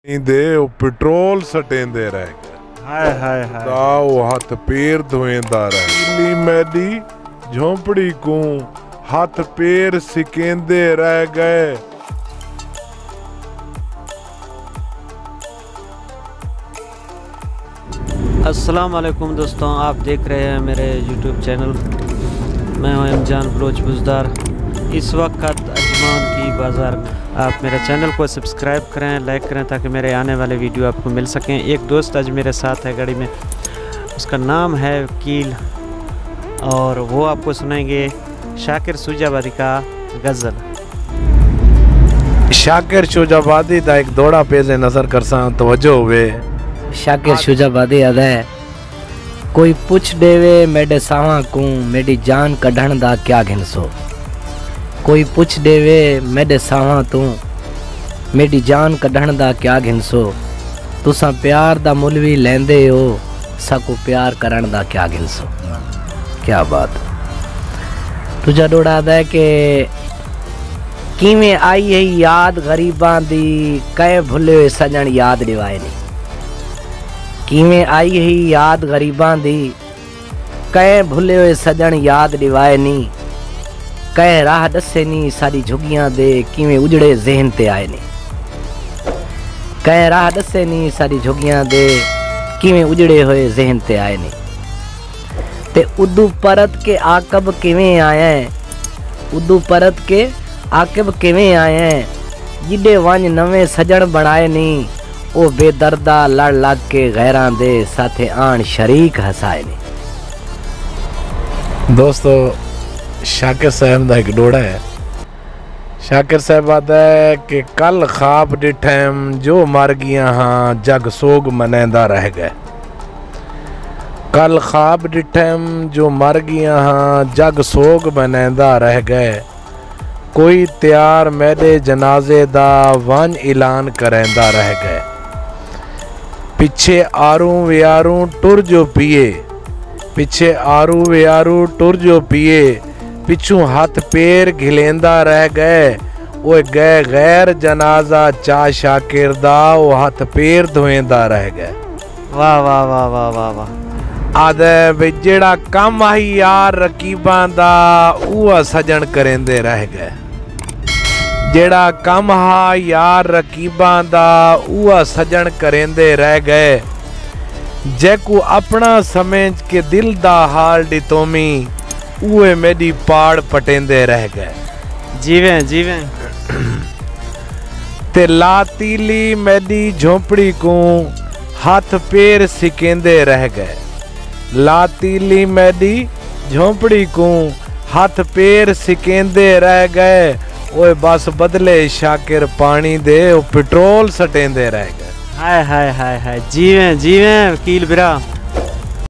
दे वो पेट्रोल सटेंदे रह गए। हाय हाय हाय वो हाथ पैर धोएंदा रह ली मेरी झोंपड़ी को हाथ पैर सिकेंदे रह गए। अस्सलाम वालेकुम दोस्तों, आप देख रहे हैं मेरे YouTube चैनल। मैं हूं इमजान बलोच बुज़दार। इस वक्त अजमान की बाज़ार। आप मेरे चैनल को सब्सक्राइब करें, लाइक करें ताकि मेरे आने वाले वीडियो आपको मिल सकें। एक दोस्त आज मेरे साथ है गाड़ी में, उसका नाम है वकील, और वो आपको सुनाएंगे शाकिर शुजाबादी का गज़ल। शाकिर शुजाबादी दा एक दौड़ा पेज़े नज़र करसा तवज्जो हुए। शाकिर शुजाबादी अदा है, कोई पुछ देवे मेरे सावा को मेरी जान कढ़ण दा क्या घिनसो। कोई पुछ देवे मेरे सावा तू मेरी जान कढ़ण दा क्या घिनसो। तुसा प्यार दा मुल भी लेंदे हो, साको प्यार करण दा क्या घिनसो। क्या बात। तुझा डोड़ा है कि किवें आई है याद गरीबां दी, कै भुले हुए सजन याद दिवाए नहीं। किवें आई है याद गरीबां दी, कै भुले हुए सजन याद दिवाए नी। कै राह दसे नी सारी झुगियां दे, किवें उजड़े ज़हन ते आए नी। कै राह दसे नी सारी झुगियां दे, किवें उजड़े हुए ज़हन ते आए नी। ते उदू परत के आकब किवें आए, उदू परत के आकब किवें आए। जिडे वंज नवे सजन बनाए नी, ओ बेदर्दा लड़ लग के गैरां दे साथे आन शरीक हसाए ने। दोस्तों शाकिर साहब दा एक डोड़ा है। शाकिर साहब आता है कि कल ख्वाब डिठम जो मर गया हाँ जग सोग मनेंदा रह गए। कल ख्वाब डिठम जो मर गया हाँ जग सोग मनेंदा रह गए। कोई त्यार मेरे जनाजे दा वन ऐलान करेंदा रह गए। पिछे आरू व्यारू टुर जो पिए, पिछे आरू व्यारू टुर जो पिए। पिछू हाथ पैर घिलेंदा रह गए। वो गए गैर जनाजा चा शाकिर दा, वो हाथ पैर धोएंदा रह गए। वाह वाह वाह वाह वाह वाह। आदे वे जेड़ा कम आई यार रकीबां दा, उआ सजन करेंदे रह गए। जेड़ा कम हा यार रकीबां दा, उआ सजन करेंदे रह गए। जैकू अपना समझ के दिल दा हाल डितोमी, उए मेरी पाड़ पटेंदे रह गए। जीवें जीवें ते लातीली मेरी झोंपड़ी को हाथ पैर सिकेंदे रह गए। लातीली मेरी झोंपड़ी को हाथ पैर सिकेंदे रह गए। ओए बस बदले शाकिर पानी दे, वो पेट्रोल सटेंदे रह गए। हाय हाय हाय हाय। जीवें जीवें वकील बिरा।